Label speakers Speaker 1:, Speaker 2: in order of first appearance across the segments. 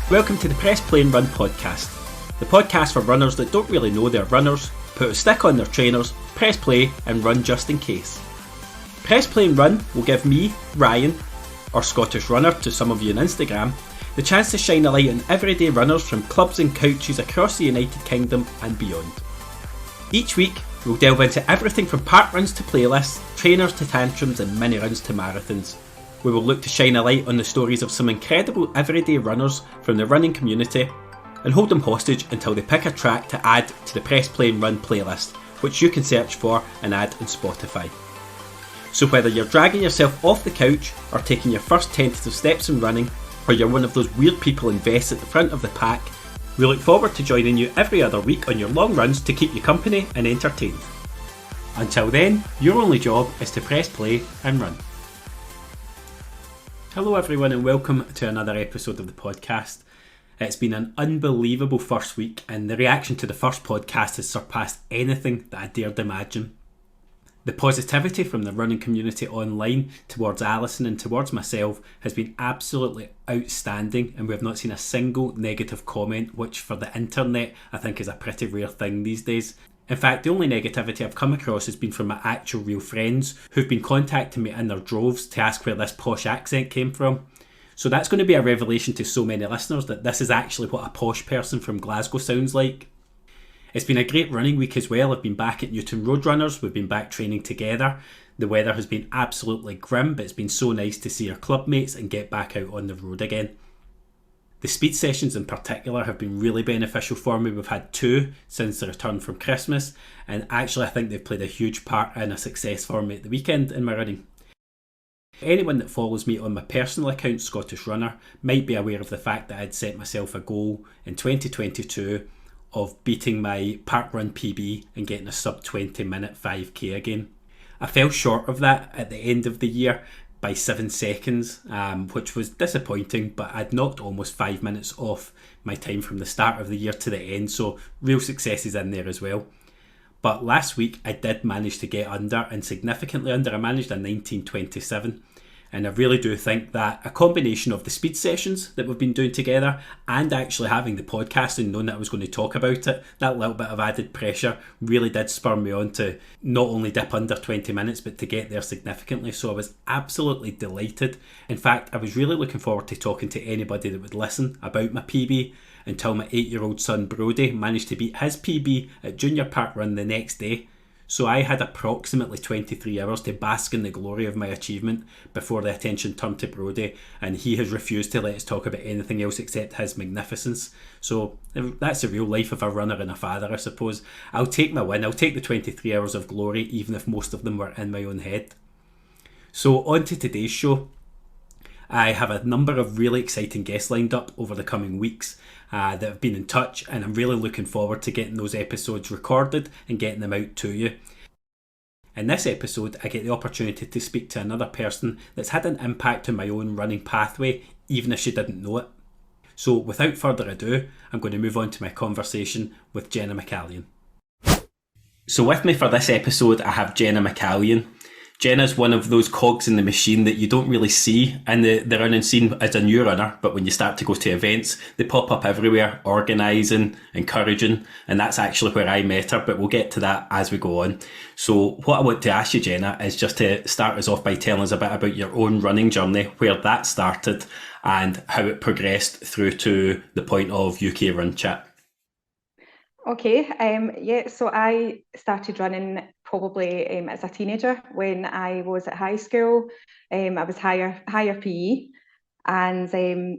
Speaker 1: Welcome to the Press Play and Run podcast, the podcast for runners that don't really know they're runners, put a stick on their trainers, press play and run just in case. Press Play and Run will give me, Ryan, or Scottish Runner to some of you on Instagram, the chance to shine a light on everyday runners from clubs and couches across the United Kingdom and beyond. Each week, we'll delve into everything from park runs to playlists, trainers to tantrums and mini runs to marathons. We will look to shine a light on the stories of some incredible everyday runners from the running community and hold them hostage until they pick a track to add to the Press Play and Run playlist, which you can search for and add on Spotify. So whether you're dragging yourself off the couch or taking your first tentative steps in running, or you're one of those weird people invested at the front of the pack, we look forward to joining you every other week on your long runs to keep you company and entertained. Until then, your only job is to press play and run. Hello everyone and welcome to another episode of the podcast. It's been an unbelievable first week and the reaction to the first podcast has surpassed anything that I dared imagine. The positivity from the running community online towards Alison and towards myself has been absolutely outstanding, and we have not seen a single negative comment, which for the internet I think is a pretty rare thing these days. In fact, the only negativity I've come across has been from my actual real friends who've been contacting me in their droves to ask where this posh accent came from. So that's going to be a revelation to so many listeners that this is actually what a posh person from Glasgow sounds like. It's been a great running week as well. I've been back at Newton Roadrunners, we've been back training together. The weather has been absolutely grim, but it's been so nice to see our club mates and get back out on the road again. The speed sessions in particular have been really beneficial for me. We've had 2 since the return from Christmas, and actually I think they've played a huge part in a success for me at the weekend in my running. Anyone that follows me on my personal account, Scottish Runner, might be aware of the fact that I'd set myself a goal in 2022 of beating my park run PB and getting a sub 20 minute 5k again. I fell short of that at the end of the year by 7 seconds, which was disappointing, but I'd knocked almost 5 minutes off my time from the start of the year to the end, so real successes in there as well. But last week I did manage to get under, and significantly under. I managed a 19:27, and I really do think that a combination of the speed sessions that we've been doing together and actually having the podcast and knowing that I was going to talk about it, that little bit of added pressure really did spur me on to not only dip under 20 minutes but to get there significantly. So I was absolutely delighted. In fact, I was really looking forward to talking to anybody that would listen about my PB until my 8-year-old son Brodie managed to beat his PB at Junior Park Run the next day. So I had approximately 23 hours to bask in the glory of my achievement before the attention turned to Brodie, and he has refused to let us talk about anything else except his magnificence. So that's the real life of a runner and a father, I suppose. I'll take my win. I'll take the 23 hours of glory, even if most of them were in my own head. So on to today's show. I have a number of really exciting guests lined up over the coming weeks that have been in touch, and I'm really looking forward to getting those episodes recorded and getting them out to you. In this episode, I get the opportunity to speak to another person that's had an impact on my own running pathway, even if she didn't know it. So without further ado, I'm going to move on to my conversation with Jenna McCallion. So with me for this episode, I have Jenna McCallion. Jenna's one of those cogs in the machine that you don't really see in the running scene as a new runner, but when you start to go to events, they pop up everywhere, organising, encouraging, and that's actually where I met her, but we'll get to that as we go on. So what I want to ask you, Jenna, is just to start us off by telling us a bit about your own running journey, where that started and how it progressed through to the point of UK Run Chat.
Speaker 2: Okay, so I started running probably as a teenager when I was at high school. I was higher PE, and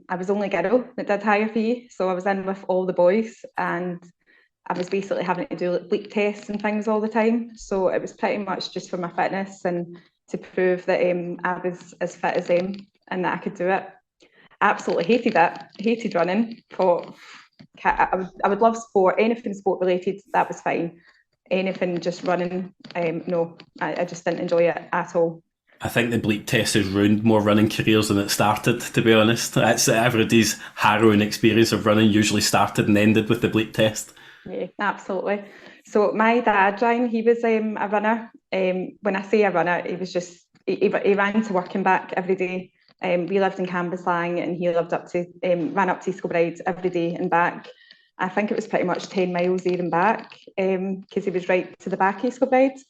Speaker 2: I was the only girl that did higher PE, so I was in with all the boys, and I was basically having to do like bleep tests and things all the time. So it was pretty much just for my fitness and to prove that I was as fit as them and that I could do it. Absolutely hated it, hated running. I would love sport, anything sport related, that was fine. Anything just running, no, I just didn't enjoy it at all.
Speaker 1: I think the bleep test has ruined more running careers than it started, to be honest. It's everybody's harrowing experience of running usually started and ended with the bleep test.
Speaker 2: Yeah, absolutely. So my dad, Ryan, he was a runner. When I say a runner, he was just, he ran to work and back every day. We lived in Cambuslang and he lived ran up to East every day and back. I think it was pretty much 10 miles there and back because he was right to the back of East.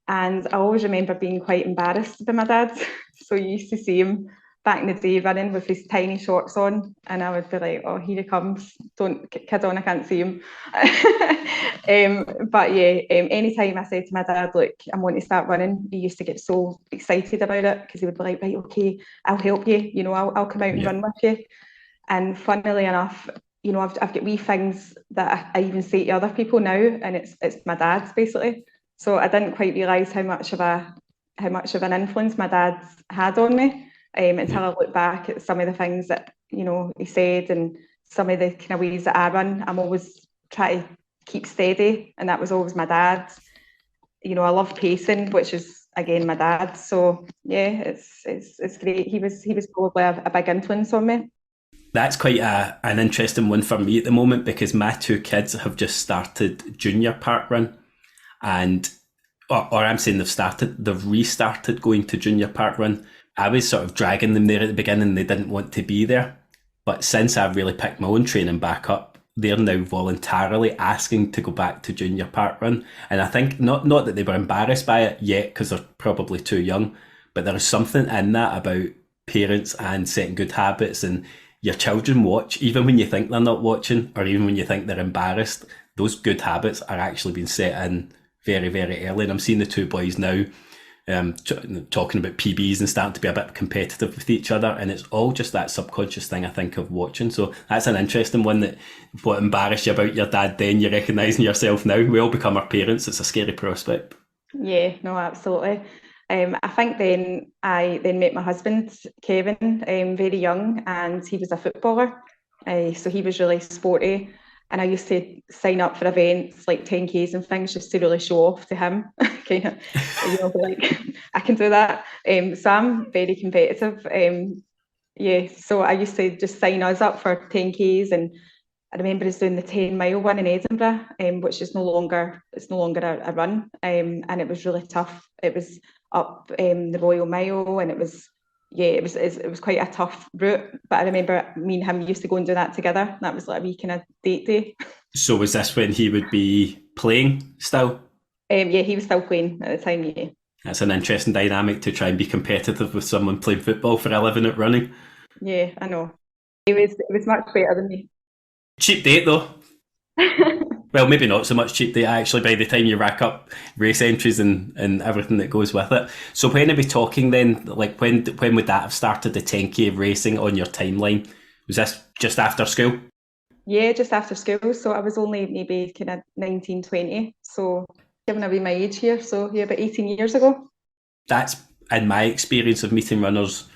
Speaker 2: And I always remember being quite embarrassed by my dad. So you used to see him back in the day running with his tiny shorts on, and I would be like, oh, here he comes. Don't kid on, I can't see him. But yeah, anytime I said to my dad, look, I'm wanting to start running, he used to get so excited about it because he would be like, right, okay, I'll help you, I'll come out and run with you. And funnily enough, I've got wee things that I even say to other people now, and it's my dad's basically. So I didn't quite realise how much of an influence my dad had on me until I look back at some of the things that he said and some of the kind of ways that I run. I'm always trying to keep steady, and that was always my dad. I love pacing, which is again my dad. So yeah, it's great. He was probably a big influence on me.
Speaker 1: That's quite an interesting one for me at the moment because my two kids have just started junior park run. And or I'm saying they've restarted going to junior park run. I was sort of dragging them there at the beginning, they didn't want to be there. But since I've really picked my own training back up, they're now voluntarily asking to go back to junior park run. And I think not that they were embarrassed by it yet because they're probably too young, but there is something in that about parents and setting good habits, and your children watch, even when you think they're not watching or even when you think they're embarrassed, those good habits are actually being set in very, very early. And I'm seeing the two boys now talking about PBs and starting to be a bit competitive with each other, and it's all just that subconscious thing I think of watching. So that's an interesting one, that what embarrassed you about your dad then you're recognising yourself now. We all become our parents. It's a scary prospect.
Speaker 2: Yeah, no, absolutely. I think then I met my husband Kevin very young, and he was a footballer, so he was really sporty. And I used to sign up for events like 10Ks and things just to really show off to him, kind of, like, I can do that. So I'm very competitive. Yeah, so I used to just sign us up for 10Ks, and I remember us doing the 10-mile one in Edinburgh, which is no longer a run, and it was really tough. It was up the Royal Mile, and it was quite a tough route. But I remember me and him used to go and do that together. That was like a wee kind of date day.
Speaker 1: So was this when he would be playing still?
Speaker 2: Yeah, he was still playing at the time. Yeah,
Speaker 1: that's an interesting dynamic, to try and be competitive with someone playing football for a living at running.
Speaker 2: Yeah, I know. It was much better than me.
Speaker 1: Cheap date though. Well, maybe not so much cheap date actually by the time you rack up race entries and everything that goes with it. So when are we talking then? Like when would that have started, the 10K racing on your timeline? Was this just after school?
Speaker 2: Yeah, just after school. So I was only maybe kind of 19, 20. So giving away my age here. So yeah, about 18 years ago.
Speaker 1: That's, in my experience of meeting runners,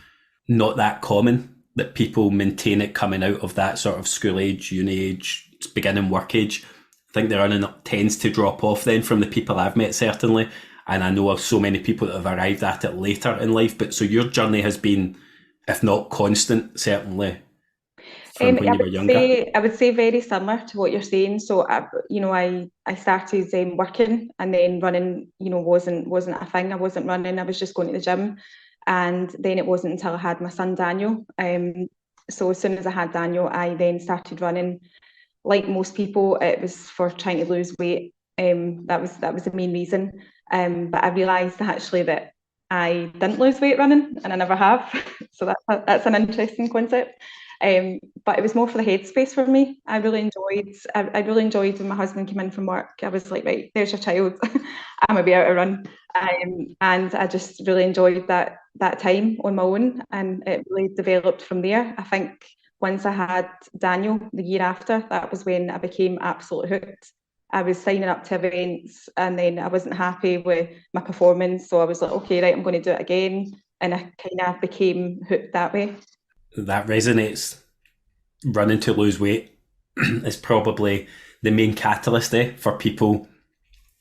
Speaker 1: not that common that people maintain it coming out of that sort of school age, uni age, beginning work age. I think the running tends to drop off then from the people I've met, certainly. And I know of so many people that have arrived at it later in life. But so your journey has been, if not constant, certainly from when you were younger.
Speaker 2: I would say very similar to what you're saying. So I started working, and then running, wasn't a thing. I wasn't running. I was just going to the gym, and then it wasn't until I had my son Daniel. So as soon as I had Daniel, I then started running. Like most people, it was for trying to lose weight. That was the main reason. But I realised actually that I didn't lose weight running, and I never have. So that's an interesting concept. But it was more for the headspace for me. I really enjoyed when my husband came in from work. I was like, right, there's your child. I'm gonna be out to run. And I just really enjoyed that time on my own, and it really developed from there. I think once I had Daniel the year after, that was when I became absolutely hooked. I was signing up to events, and then I wasn't happy with my performance. So I was like, okay, right, I'm going to do it again. And I kind of became hooked that way.
Speaker 1: That resonates. Running to lose weight is probably the main catalyst for people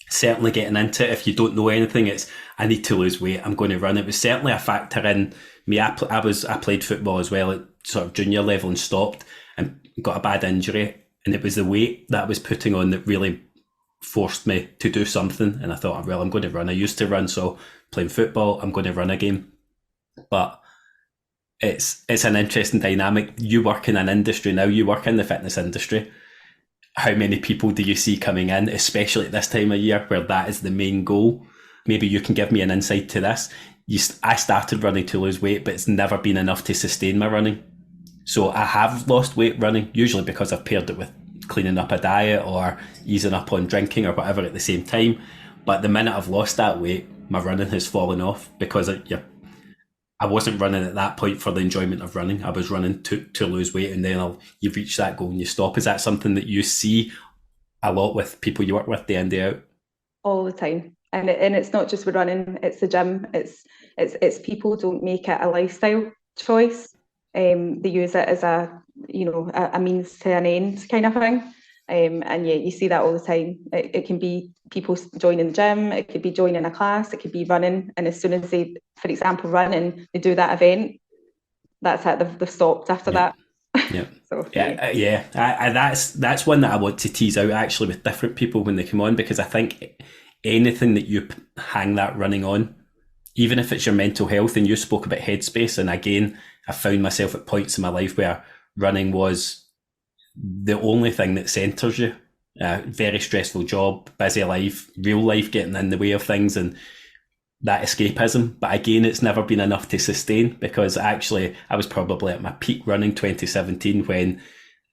Speaker 1: certainly getting into it. If you don't know anything, it's, I need to lose weight, I'm going to run. It was certainly a factor in me. I played football as well at sort of junior level and stopped and got a bad injury, and it was the weight that I was putting on that really forced me to do something. And I thought, well, I'm going to run. I used to run, so playing football, I'm going to run again. But it's an interesting dynamic. You work in an industry now, you work in the fitness industry. How many people do you see coming in, especially at this time of year where that is the main goal? Maybe you can give me an insight to this. I started running to lose weight, but it's never been enough to sustain my running. So I have lost weight running, usually because I've paired it with cleaning up a diet or easing up on drinking or whatever at the same time. But the minute I've lost that weight, my running has fallen off because I wasn't running at that point for the enjoyment of running. I was running to lose weight, and then you've reached that goal and you stop. Is that something that you see a lot with people you work with day in, day out?
Speaker 2: All the time. And it's not just with running, it's the gym. It's people don't make it a lifestyle choice. They use it as a means to an end kind of thing. And yeah, you see that all the time. It can be people joining the gym, it could be joining a class, it could be running. And as soon as they, for example, run and they do that event, that's it, they've stopped after that.
Speaker 1: Yeah.
Speaker 2: So,
Speaker 1: yeah. That's one that I want to tease out actually with different people when they come on, because I think anything that you hang that running on, even if it's your mental health, and you spoke about headspace, and again, I found myself at points in my life where running was the only thing that centres you. Very stressful job, busy life, real life getting in the way of things, and that escapism. But again, it's never been enough to sustain, because actually I was probably at my peak running 2017 when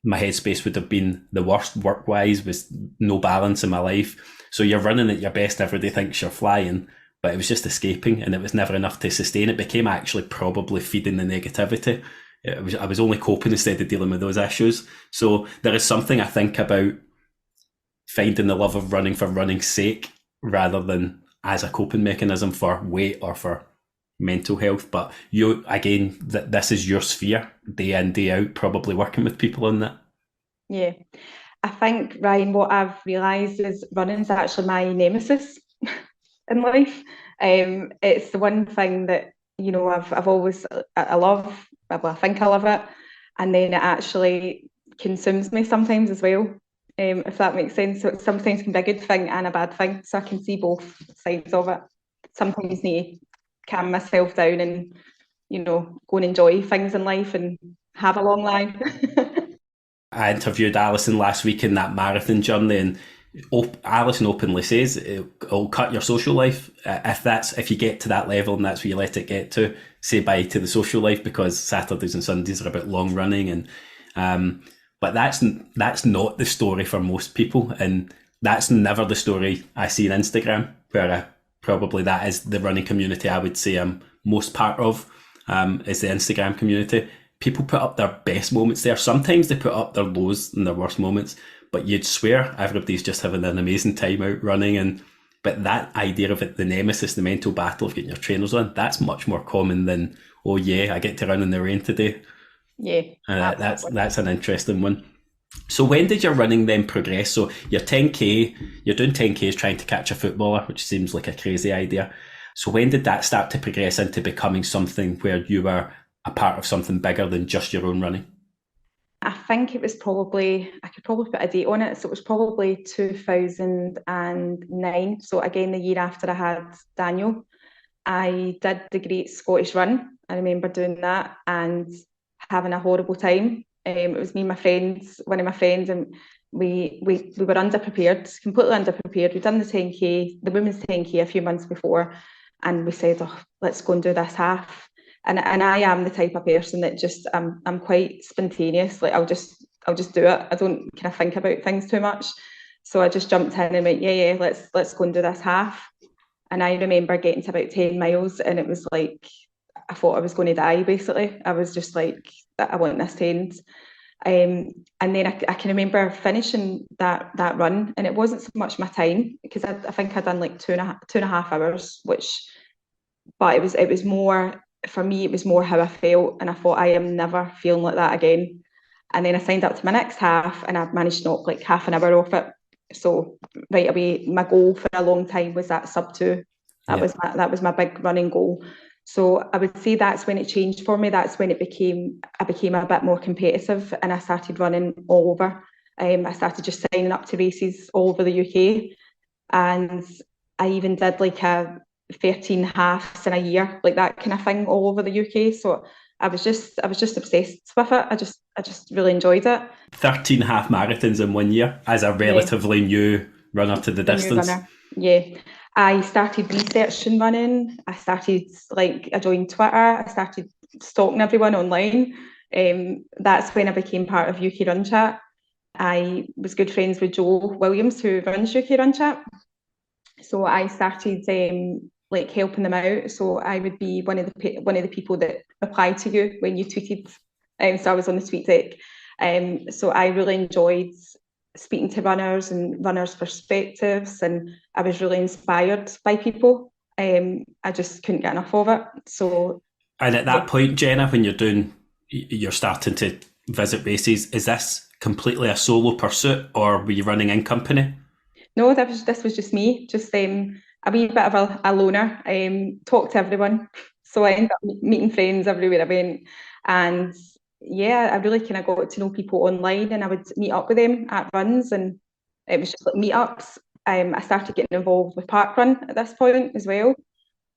Speaker 1: my headspace would have been the worst work-wise, with no balance in my life. So you're running at your best, everybody thinks you're flying, but it was just escaping, and it was never enough to sustain. It became actually probably feeding the negativity. I was only coping instead of dealing with those issues. So there is something I think about finding the love of running for running's sake rather than as a coping mechanism for weight or for mental health. But you, again, this is your sphere, day in, day out, probably working with people on that.
Speaker 2: Yeah. I think, Ryan, what I've realised is running is actually my nemesis in life. It's the one thing that, I've always, I love, well, I think I love it. And then it actually consumes me sometimes as well, if that makes sense. So it sometimes can be a good thing and a bad thing. So I can see both sides of it. Sometimes need to calm myself down and, go and enjoy things in life and have a long life.
Speaker 1: I interviewed Alison last week in that marathon journey, and Alison openly says it'll cut your social life if you get to that level, and that's where you let it get to. Say bye to the social life, because Saturdays and Sundays are about long running, and but that's not the story for most people, and that's never the story I see on Instagram, where probably that is the running community I would say I'm most part of, is the Instagram community. People put up their best moments there. Sometimes they put up their lows and their worst moments, but you'd swear everybody's just having an amazing time out running. But that idea of it, the nemesis, the mental battle of getting your trainers on, that's much more common than, oh yeah, I get to run in the rain today.
Speaker 2: Yeah,
Speaker 1: that's an interesting one. So when did your running then progress? So you're doing 10Ks trying to catch a footballer, which seems like a crazy idea. So when did that start to progress into becoming something where you were a part of something bigger than just your own running?
Speaker 2: I think it was I could probably put a date on it. So it was probably 2009. So again, the year after I had Daniel, I did the Great Scottish Run. I remember doing that and having a horrible time. It was me and my friends, one of my friends, and we were underprepared, completely underprepared. We'd done the 10K, the women's 10K a few months before, and we said, oh, let's go and do this half. And I am the type of person that just I'm quite spontaneous. Like I'll just do it. I don't kind of think about things too much. So I just jumped in and went, yeah, let's go and do this half. And I remember getting to about 10 miles, and it was like I thought I was going to die. Basically, I was just like, I want this to end. And then I can remember finishing that run, and it wasn't so much my time, because I think I'd done like two and a half hours, but it was more. For me, it was more how I felt, and I thought I am never feeling like that again. And then I signed up to my next half, and I managed to knock like half an hour off it. So right away, my goal for a long time was that sub 2. That was my big running goal. So I would say that's when it changed for me. That's when I became a bit more competitive, and I started running all over. I started just signing up to races all over the UK, and I even did like a 13 halves in a year, like that kind of thing, all over the UK. So I was just obsessed with it. I just really enjoyed it.
Speaker 1: 13 half marathons in 1 year as a
Speaker 2: Yeah,
Speaker 1: relatively new runner to the
Speaker 2: the new
Speaker 1: distance.
Speaker 2: runner. Yeah. I started researching running. I joined Twitter. I started stalking everyone online. That's when I became part of UK Run Chat. I was good friends with Joe Williams, who runs UK Run Chat. So I started like helping them out. So I would be one of the people that replied to you when you tweeted. So I was on the tweet deck. So I really enjoyed speaking to runners and runners' perspectives, and I was really inspired by people. I just couldn't get enough of it. So,
Speaker 1: And at
Speaker 2: yeah.
Speaker 1: that point, Jenna, when you're starting to visit races, is this completely a solo pursuit, or were you running in company?
Speaker 2: No, this was just me, just a wee bit of a loner. Talked to everyone, so I ended up meeting friends everywhere I went, and yeah, I really kind of got to know people online, and I would meet up with them at runs, and it was just like meetups. I started getting involved with parkrun at this point as well,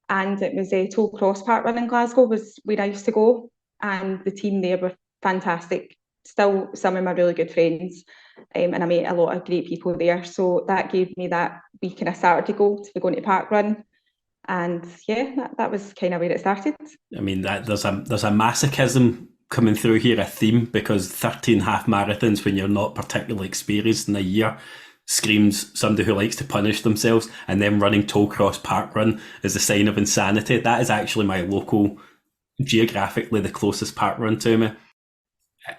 Speaker 2: and it was a Toll Cross Parkrun in Glasgow was where I used to go, and the team there were fantastic. Still, some of my really good friends, and I met a lot of great people there. So that gave me that wee kind of Saturday goal to be going to parkrun, and yeah, that was kind of where it started.
Speaker 1: I mean, that there's a masochism coming through here, a theme, because 13 half marathons when you're not particularly experienced in a year screams somebody who likes to punish themselves, and then running Toll Cross Park Run is a sign of insanity. That is actually my local, geographically the closest park run to me.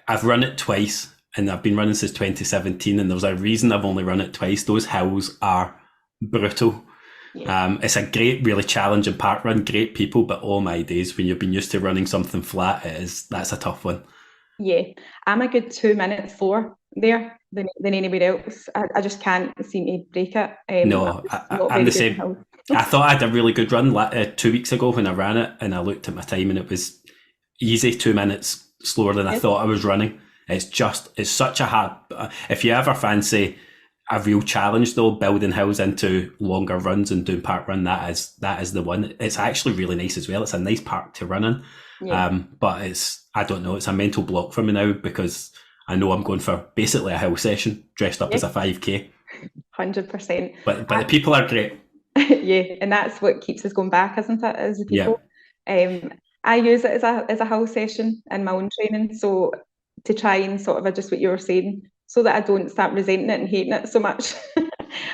Speaker 1: I've run it twice, and I've been running since 2017, and there's a reason I've only run it twice. Those hills are brutal.
Speaker 2: Yeah.
Speaker 1: It's a great, really challenging park run, great people, but oh my days, when you've been used to running something flat, that's a tough one.
Speaker 2: Yeah, I'm a good 2 minutes slower there than anywhere else. I just can't seem to break it.
Speaker 1: No,
Speaker 2: Not
Speaker 1: I'm
Speaker 2: very
Speaker 1: the
Speaker 2: good in
Speaker 1: same.
Speaker 2: hills.
Speaker 1: I thought I had a really good run 2 weeks ago when I ran it, and I looked at my time and it was easy 2 minutes slower than I
Speaker 2: Yeah.
Speaker 1: thought I was running. It's such a hard. If you ever fancy a real challenge though, building hills into longer runs and doing park run, that is the one. It's actually really nice as well. It's a nice park to run in.
Speaker 2: Yeah.
Speaker 1: But I don't know, it's a mental block for me now because I know I'm going for basically a hill session dressed up as a 5K.
Speaker 2: 100%.
Speaker 1: But the people are great.
Speaker 2: Yeah, and that's what keeps us going back, isn't it? As the
Speaker 1: Yeah.
Speaker 2: people. I use it as a whole session in my own training, so to try and sort of adjust what you were saying, so that I don't start resenting it and hating it so much.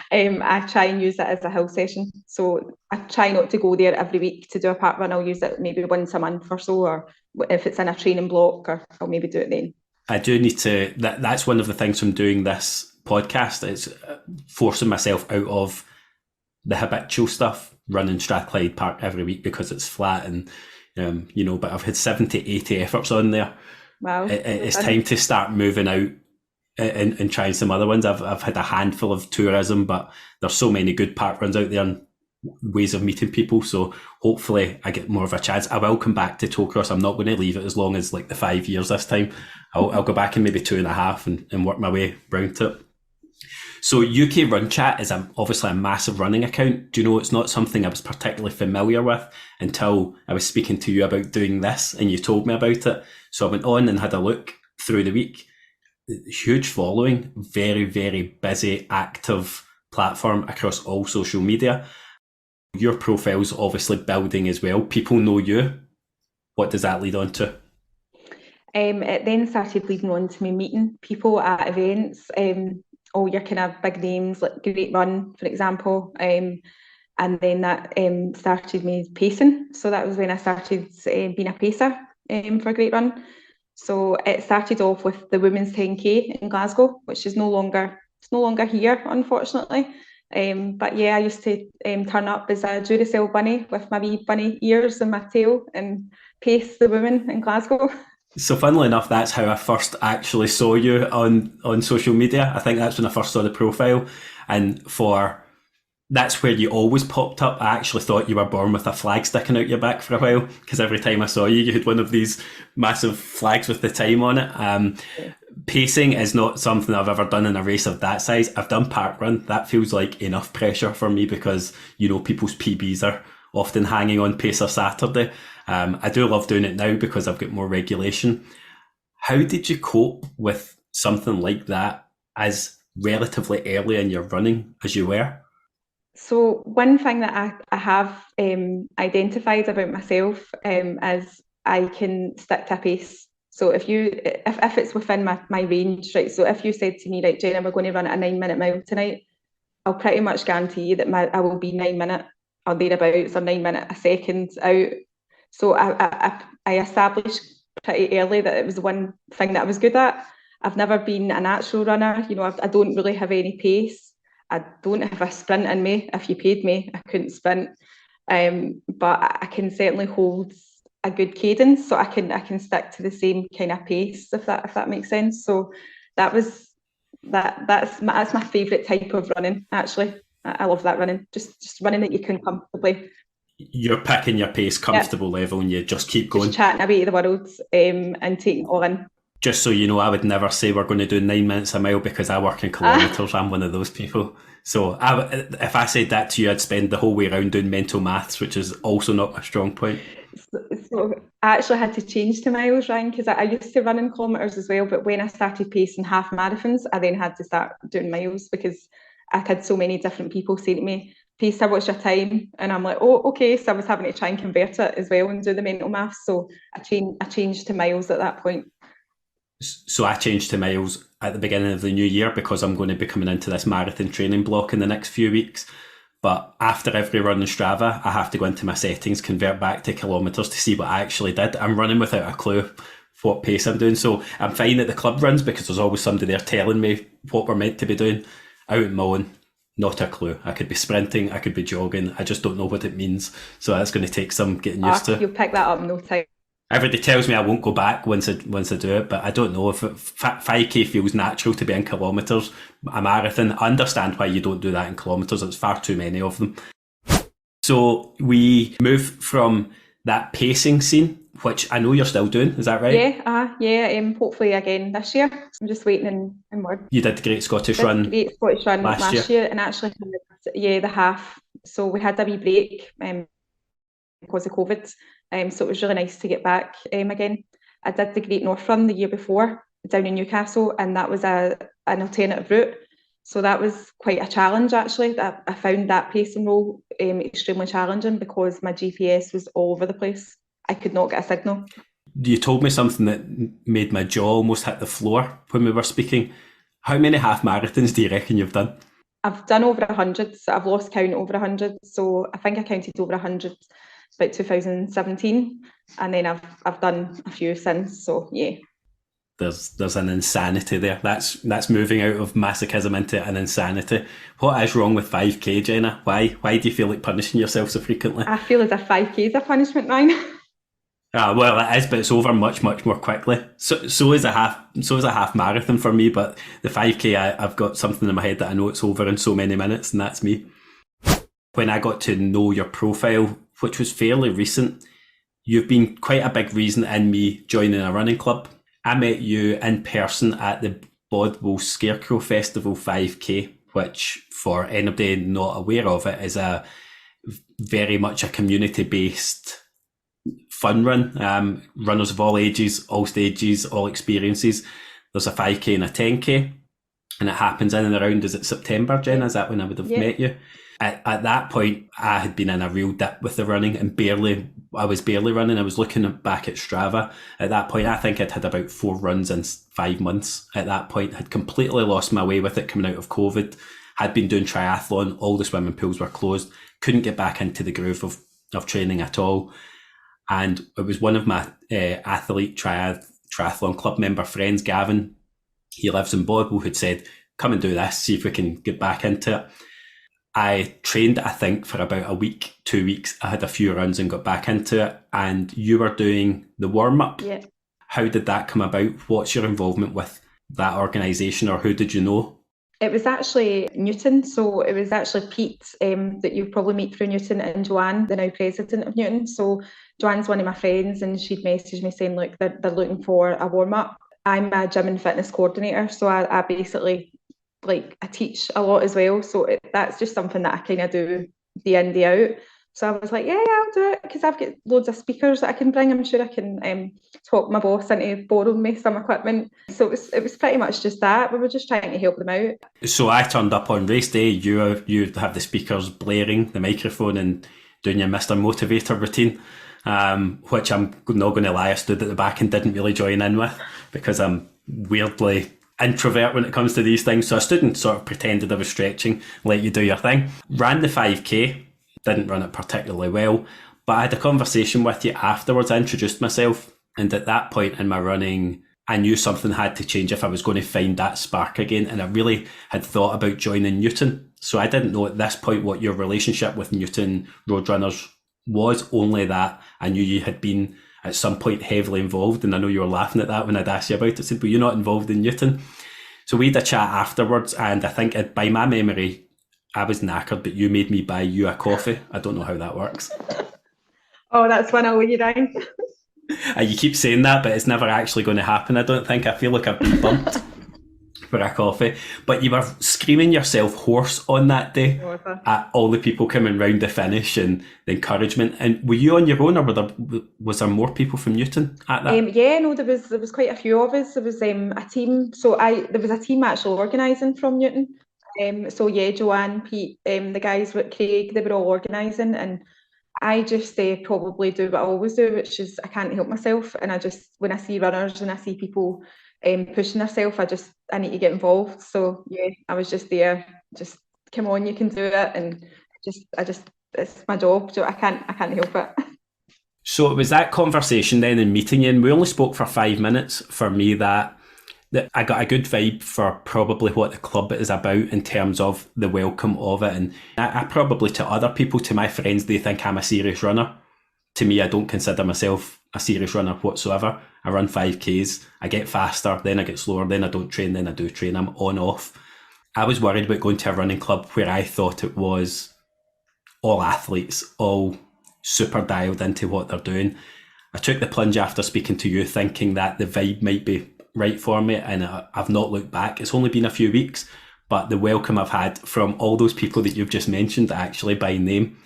Speaker 2: I try and use it as a hill session. So I try not to go there every week to do a park run. I'll use it maybe once a month or so, or if it's in a training block, or I'll maybe do it then.
Speaker 1: I do need to. That's one of the things from doing this podcast. It's forcing myself out of the habitual stuff, running Strathclyde Park every week because it's flat and but I've had 70, 80 efforts on there.
Speaker 2: Wow.
Speaker 1: It's time to start moving out and trying some other ones. I've had a handful of tourism, but there's so many good park runs out there and ways of meeting people. So hopefully I get more of a chance. I will come back to Toll Cross. I'm not going to leave it as long as like the 5 years this time. I'll go back in maybe 2.5 and work my way round to it. So UK Run Chat is obviously a massive running account. Do you know, it's not something I was particularly familiar with until I was speaking to you about doing this and you told me about it. So I went on and had a look through the week. Huge following, very, very busy, active platform across all social media. Your profile's obviously building as well. People know you. What does that lead on to?
Speaker 2: It then started leading on to me meeting people at events, all your kind of big names like Great Run, for example. And then that started me pacing. So that was when I started being a pacer for Great Run. So it started off with the women's 10K in Glasgow, which is no longer here, unfortunately. But yeah, I used to turn up as a Duracell bunny with my wee bunny ears and my tail and pace the women in Glasgow.
Speaker 1: So funnily enough, that's how I first actually saw you on social media. I think that's when I first saw the profile. And that's where you always popped up. I actually thought you were born with a flag sticking out your back for a while, because every time I saw you, you had one of these massive flags with the time on it. Pacing is not something I've ever done in a race of that size. I've done park run. That feels like enough pressure for me because, people's PBs are often hanging on pacer Saturday. I do love doing it now because I've got more regulation. How did you cope with something like that as relatively early in your running as you were?
Speaker 2: So one thing that I have identified about myself is I can stick to a pace. So if it's within my range, right? So if you said to me, right, Jenna, we're going to run a 9-minute mile tonight, I'll pretty much guarantee you that I will be 9 minute or thereabouts or 9 minute a second out. So I established pretty early that it was the one thing that I was good at. I've never been a natural runner. I don't really have any pace. I don't have a sprint in me. If you paid me, I couldn't sprint. But I can certainly hold a good cadence, so I can stick to the same kind of pace, if that makes sense. So that's my favourite type of running, actually. I love that running. Just running that you can comfortably.
Speaker 1: You're picking your pace, comfortable level, and you just keep going.
Speaker 2: Just chatting away to the world and taking it all in.
Speaker 1: Just so you know, I would never say we're going to do 9 minutes a mile because I work in kilometres. I'm one of those people. So if I said that to you, I'd spend the whole way around doing mental maths, which is also not my strong point.
Speaker 2: So I actually had to change to miles, Ryan, because I used to run in kilometres as well. But when I started pacing half marathons, I then had to start doing miles because I had so many different people saying to me, Pacer, what's your time? And I'm like, oh, okay. So I was having to try and convert it as well and do the mental maths. So I changed to miles at that point.
Speaker 1: So I changed to miles at the beginning of the new year because I'm going to be coming into this marathon training block in the next few weeks. But after every run in Strava, I have to go into my settings, convert back to kilometres to see what I actually did. I'm running without a clue what pace I'm doing. So I'm fine at the club runs because there's always somebody there telling me what we're meant to be doing. Out in my own, not a clue. I could be sprinting, I could be jogging. I just don't know what it means. So that's going to take some getting used to.
Speaker 2: You'll pick that up in no time.
Speaker 1: Everybody tells me I won't go back once I do it, but I don't know if 5k feels natural to be in kilometres. A marathon, I understand why you don't do that in kilometres. It's far too many of them. So we move from that pacing scene, which I know you're still doing. Is that right?
Speaker 2: Yeah. Hopefully again this year. I'm just waiting in word.
Speaker 1: You did the Great Scottish Run.
Speaker 2: Great Scottish Run last year, and actually, the half. So we had a wee break because of COVID. So it was really nice to get back again. I did the Great North Run the year before down in Newcastle, and that was an alternative route. So that was quite a challenge, actually. I found that pace and roll extremely challenging because my GPS was all over the place. I could not get a signal.
Speaker 1: You told me something that made my jaw almost hit the floor when we were speaking. How many half marathons do you reckon you've done?
Speaker 2: I've done over 100. So I've lost count over 100. So I think I counted over 100 about 2017, and then I've done a few since. So yeah.
Speaker 1: There's an insanity there. That's moving out of masochism into an insanity. What is wrong with 5k, Jenna? Why do you feel like punishing yourself so frequently?
Speaker 2: I feel as if 5k is a punishment, Ryan.
Speaker 1: Well, it is, but it's over much more quickly. So is a half marathon for me, but the 5k, I've got something in my head that I know it's over in so many minutes, and that's me. When I got to know your profile, which was fairly recent, you've been quite a big reason in me joining a running club. I met you in person at the Bodwell Scarecrow Festival 5k, which for anybody not aware of it is a very much a community-based fun run. Runners of all ages, all stages, all experiences. There's a 5k and a 10k, and it happens in and around, is it September, Jen? Is that when I would have met you? At that point, I had been in a real dip with the running and I was barely running. I was looking back at Strava. At that point, I think I'd had about 4 runs in 5 months. At that point, had completely lost my way with it coming out of COVID. Had been doing triathlon. All the swimming pools were closed. Couldn't get back into the groove of training at all. And it was one of my athlete triathlon club member friends, Gavin. He lives in Bodwell, who'd said, come and do this, see if we can get back into it. I trained, I think, for about a week, 2 weeks. I had a few runs and got back into it. And you were doing the warm-up.
Speaker 2: Yeah.
Speaker 1: How did that come about? What's your involvement with that organisation, or who did you know?
Speaker 2: It was actually Newton. So it was actually Pete that you probably meet through Newton, and Joanne, the now president of Newton. So Joanne's one of my friends, and she'd messaged me saying, look, they're looking for a warm-up. I'm a gym and fitness coordinator. So I basically... I teach a lot as well, so that's just something that I kind of do day in, day out. So I was like, yeah, I'll do it, because I've got loads of speakers that I can bring. I'm sure I can talk my boss into borrowing me some equipment. So it was pretty much just that. We were just trying to help them out.
Speaker 1: So I turned up on race day. You have the speakers blaring, the microphone, and doing your Mr. Motivator routine, which I'm not going to lie, I stood at the back and didn't really join in with because I'm weirdly introvert when it comes to these things. So I stood and sort of pretended I was stretching, let you do your thing. Ran the 5K, didn't run it particularly well, but I had a conversation with you afterwards. I introduced myself, and at that point in my running, I knew something had to change if I was going to find that spark again. And I really had thought about joining Newton. So I didn't know at this point what your relationship with Newton Roadrunners was, only that I knew you had been at some point heavily involved. And I know you were laughing at that when I'd asked you about it. I said, but you're not involved in Newton. So we had a chat afterwards. And I think by my memory, I was knackered, but you made me buy you a coffee. I don't know how that works.
Speaker 2: Oh, that's when I'll you down.
Speaker 1: You keep saying that, but it's never actually going to happen. I don't think. I feel like I've been bumped for a coffee. But you were screaming yourself hoarse on that day at all the people coming round the finish and the encouragement. And were you on your own, or was there more people from Newton at that?
Speaker 2: Yeah, no, there was quite a few of us. There was a team. So there was a team actually organising from Newton. So yeah, Joanne, Pete, the guys with Craig, they were all organising, and I just probably do what I always do, which is I can't help myself. And I just, when I see runners and I see people pushing themselves, I need to get involved. So yeah, I was just there, just come on, you can do it. And it's my job, so I can't help it.
Speaker 1: So it was that conversation then and meeting you, and we only spoke for 5 minutes. For me, that I got a good vibe for probably what the club is about in terms of the welcome of it. And I probably, to other people, to my friends, they think I'm a serious runner. To me, I don't consider myself a serious runner whatsoever. I run 5Ks, I get faster, then I get slower, then I don't train, then I do train. I'm on off. I was worried about going to a running club where I thought it was all athletes, all super dialed into what they're doing. I took the plunge after speaking to you, thinking that the vibe might be right for me, and I've not looked back. It's only been a few weeks, but the welcome I've had from all those people that you've just mentioned, actually by name,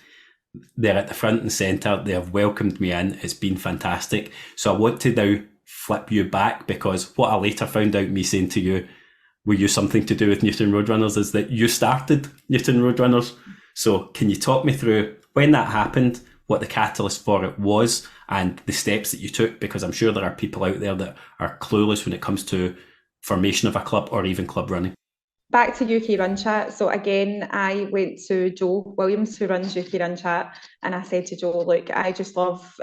Speaker 1: they're at the front and centre. They have welcomed me in. It's been fantastic. So I want to now flip you back, because what I later found out, me saying to you, were you something to do with Newton Roadrunners, is that you started Newton Roadrunners. So can you talk me through when that happened, what the catalyst for it was, and the steps that you took? Because I'm sure there are people out there that are clueless when it comes to formation of a club or even club running.
Speaker 2: Back to UK Run Chat. So again, I went to Joe Williams, who runs UK Run Chat, and I said to Joe, look, I just love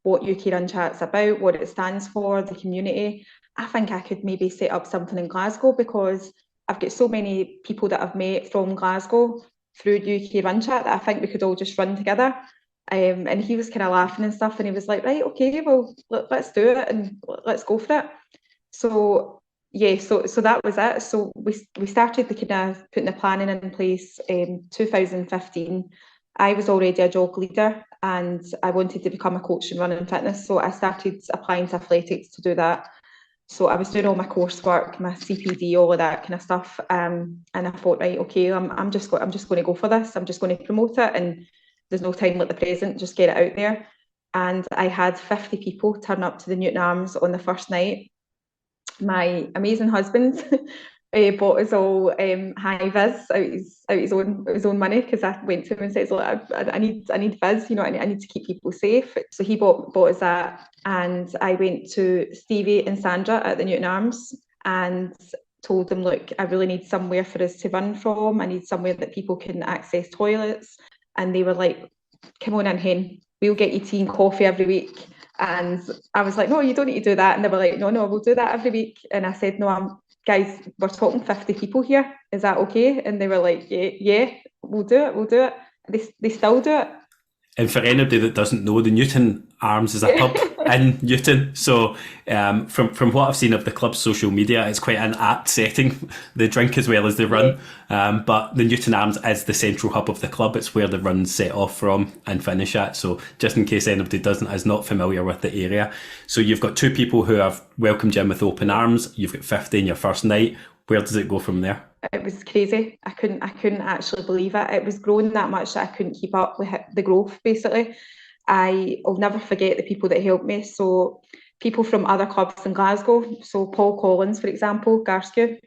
Speaker 2: what UK Run Chat's about, what it stands for, the community. I think I could maybe set up something in Glasgow, because I've got so many people that I've met from Glasgow through UK Run Chat that I think we could all just run together. And he was kind of laughing and stuff, and he was like, right, okay, well, let's do it and let's go for it. So yeah, so that was it. So we started the kind of putting the planning in place in 2015. I was already a jog leader and I wanted to become a coach in running and fitness. So I started applying to athletics to do that. So I was doing all my coursework, my CPD, all of that kind of stuff. And I thought, right, okay, I'm just going to go for this. I'm just going to promote it, and there's no time like the present, just get it out there. And I had 50 people turn up to the Newton Arms on the first night. My amazing husband bought us all high vis out his own money, because I went to him and said, look, I need vis, I need to keep people safe. So he bought us that, and I went to Stevie and Sandra at the Newton Arms and told them, look, I really need somewhere for us to run from. I need somewhere that people can access toilets. And they were like, come on in, Hen, we'll get you tea and coffee every week. And I was like, no, you don't need to do that. And they were like, no, we'll do that every week. And I said, no, guys, we're talking 50 people here. Is that okay? And they were like, yeah, we'll do it. They still do it.
Speaker 1: And for anybody that doesn't know, the Newton Arms is a pub in Newton. So from what I've seen of the club's social media, it's quite an apt setting, the drink as well as the run. Yeah. But the Newton Arms is the central hub of the club. It's where the runs set off from and finish at. So just in case anybody is not familiar with the area. So you've got two people who have welcomed you in with open arms. You've got 50 in your first night. Where does it go from there?
Speaker 2: It was crazy. I couldn't actually believe it. It was growing that much that I couldn't keep up with the growth, basically. I'll never forget the people that helped me. So people from other clubs in Glasgow. So Paul Collins, for example, Garskew,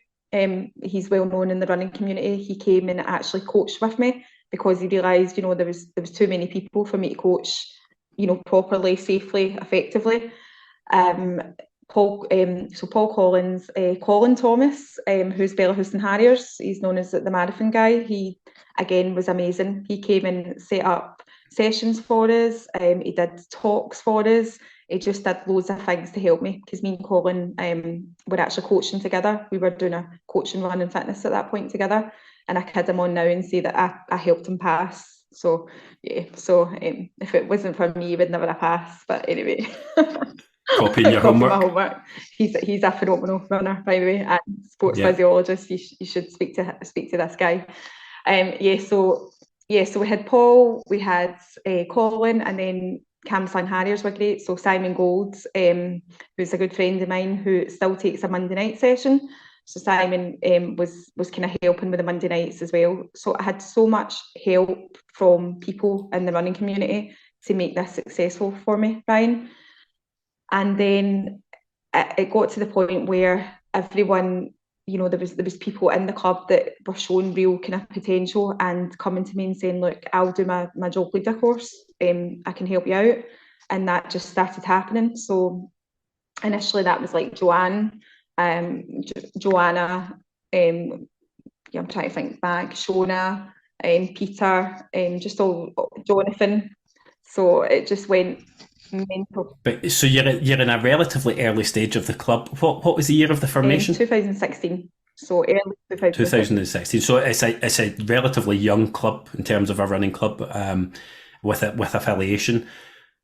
Speaker 2: he's well known in the running community. He came and actually coached with me because he realised, there was too many people for me to coach, properly, safely, effectively. Paul Collins, Colin Thomas, who's Bella Houston Harriers, he's known as the marathon guy. He again was amazing. He came and set up sessions for us. He did talks for us. He just did loads of things to help me because me and Colin were actually coaching together. We were doing a coaching run and fitness at that point together. And I kid him on now and say that I helped him pass. So yeah, if it wasn't for me, he would never have passed. But anyway.
Speaker 1: Copying your homework.
Speaker 2: My homework. He's a phenomenal runner, by the way, and sports physiologist. You should speak to this guy. So we had Paul, we had Colin, and then Cambuslang Harriers were great. So Simon Gold, who's a good friend of mine, who still takes a Monday night session. So Simon was kind of helping with the Monday nights as well. So I had so much help from people in the running community to make this successful for me, Ryan. And then it got to the point where everyone, there was people in the club that were showing real kind of potential and coming to me and saying, look, I'll do my job leader course. I can help you out. And that just started happening. So initially that was like Joanne, Joanna, I'm trying to think back, Shona, Peter, just all Jonathan. So it just went mental.
Speaker 1: But so you're in a relatively early stage of the club. What was the year of the formation?
Speaker 2: 2016. So early
Speaker 1: 2016. So it's a relatively young club in terms of a running club with affiliation.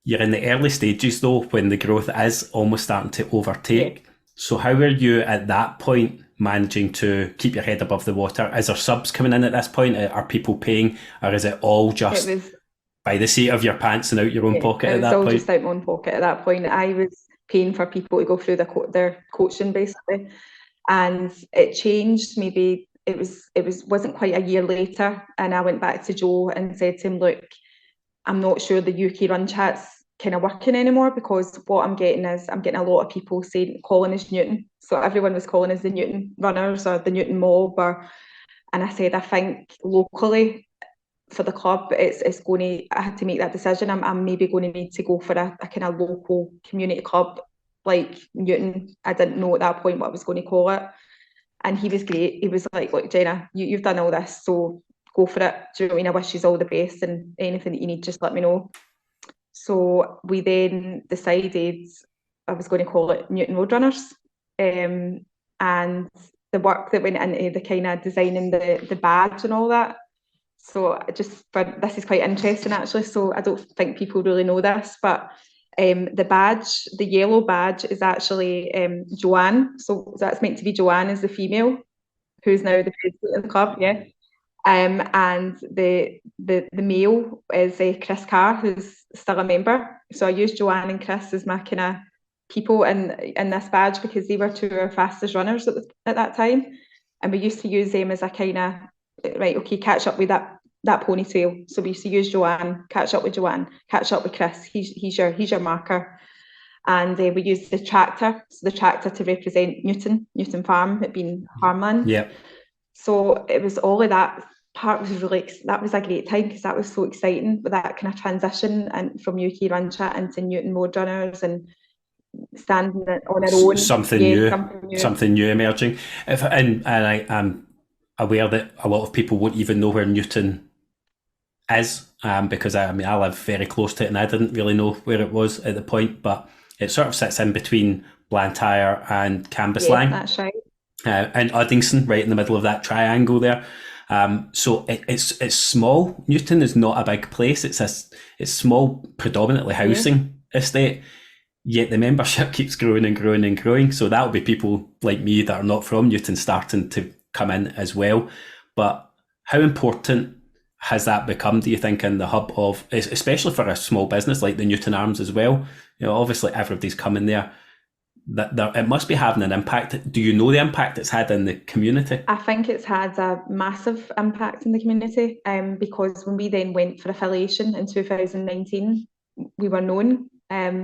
Speaker 1: You're in the early stages though, when the growth is almost starting to overtake. Yeah. So how are you at that point managing to keep your head above the water? Is there subs coming in at this point? Are people paying, or is it all just by the seat of your pants and out your own pocket at that point?
Speaker 2: It was all just out my own pocket at that point. I was paying for people to go through their coaching basically, and it changed. Maybe it wasn't quite a year later, and I went back to Joe and said to him, look, I'm not sure the UK Run Chat's kind of working anymore, because what I'm getting a lot of people saying calling us Newton. So everyone was calling us the Newton runners or the Newton mob, and I said, I think locally for the club, I had to make that decision. I'm maybe going to need to go for a kind of local community club like Newton. I didn't know at that point what I was going to call it. And he was great. He was like, look, Jenna, you've done all this, so go for it. Do you know what I mean? I wish you all the best, and anything that you need, just let me know. So we then decided I was going to call it Newton Roadrunners. And the work that went into the kind of designing the badge and all that. So this is quite interesting actually. So I don't think people really know this, but the badge, the yellow badge, is actually Joanne. So that's meant to be Joanne as the female, who's now the president of the club, yeah. And the male is Chris Carr, who's still a member. So I used Joanne and Chris as my kind of people in this badge, because they were two of our fastest runners at that time, and we used to use them as a kind of, right, okay, catch up with that ponytail. So we used to use Joanne, catch up with Chris. He's your marker. And we used the tractor, to represent Newton Farm, it being farmland.
Speaker 1: Yeah.
Speaker 2: So it was all of that part that was a great time, because that was so exciting, with that kind of transition and from UK Run Chat into Newton Roadrunners and standing on our own.
Speaker 1: Something new emerging. And I am aware that a lot of people won't even know where Newton is, because I live very close to it, and I didn't really know where it was at the point, but it sort of sits in between Blantyre and Cambuslang.
Speaker 2: Yeah, that's right.
Speaker 1: And Uddingston, right in the middle of that triangle there. So it's small. Newton is not a big place. It's small, predominantly housing estate. Yet the membership keeps growing and growing and growing. So that'll be people like me that are not from Newton starting to come in as well. But how important has that become, do you think, in the hub of, especially for a small business like the Newton Arms as well? Obviously everybody's coming there. it must be having an impact. Do you know the impact it's had in the community?
Speaker 2: I think it's had a massive impact in the community, because when we then went for affiliation in 2019, we were known.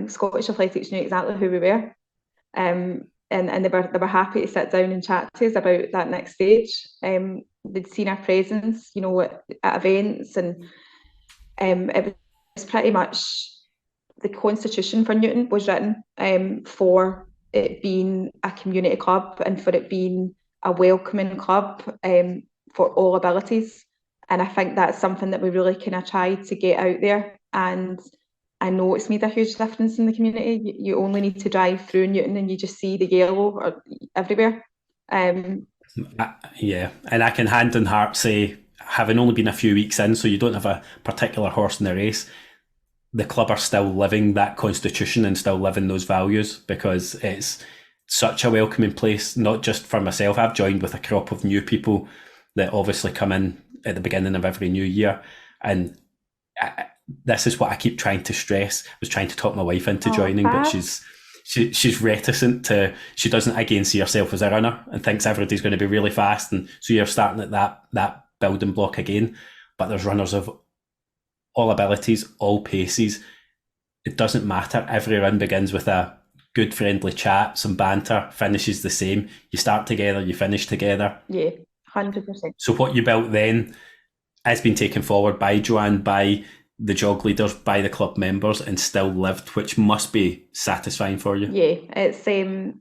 Speaker 2: Scottish Athletics knew exactly who we were, and they were happy to sit down and chat to us about that next stage. They'd seen our presence, at events, and it was pretty much the constitution for Newton was written for it being a community club and for it being a welcoming club for all abilities. And I think that's something that we really kind of tried to get out there. And I know it's made a huge difference in the community. You only need to drive through Newton and you just see the yellow everywhere.
Speaker 1: Yeah, and I can hand on heart say, having only been a few weeks in, so you don't have a particular horse in the race, the club are still living that constitution and still living those values, because it's such a welcoming place, not just for myself. I've joined with a crop of new people that obviously come in at the beginning of every new year, and this is what I keep trying to stress. I was trying to talk my wife into joining, but she's reticent to. She doesn't again see herself as a runner and thinks everybody's going to be really fast, and so you're starting at that building block again. But there's runners of all abilities, all paces. It doesn't matter. Every run begins with a good friendly chat, some banter, finishes the same. You start together, you finish together.
Speaker 2: Yeah, 100%.
Speaker 1: So what you built then has been taken forward by Joanne, by the jog leaders, by the club members, and still lived, which must be satisfying for you.
Speaker 2: Yeah, it's the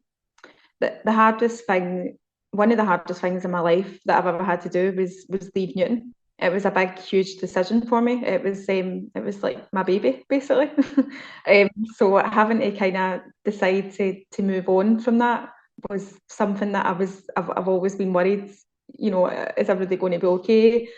Speaker 2: hardest thing. One of the hardest things in my life that I've ever had to do was leave Newton. It was a big, huge decision for me. It was like my baby, basically. So having to kind of decide to move on from that was something that I've always been worried. Is everything going to be okay?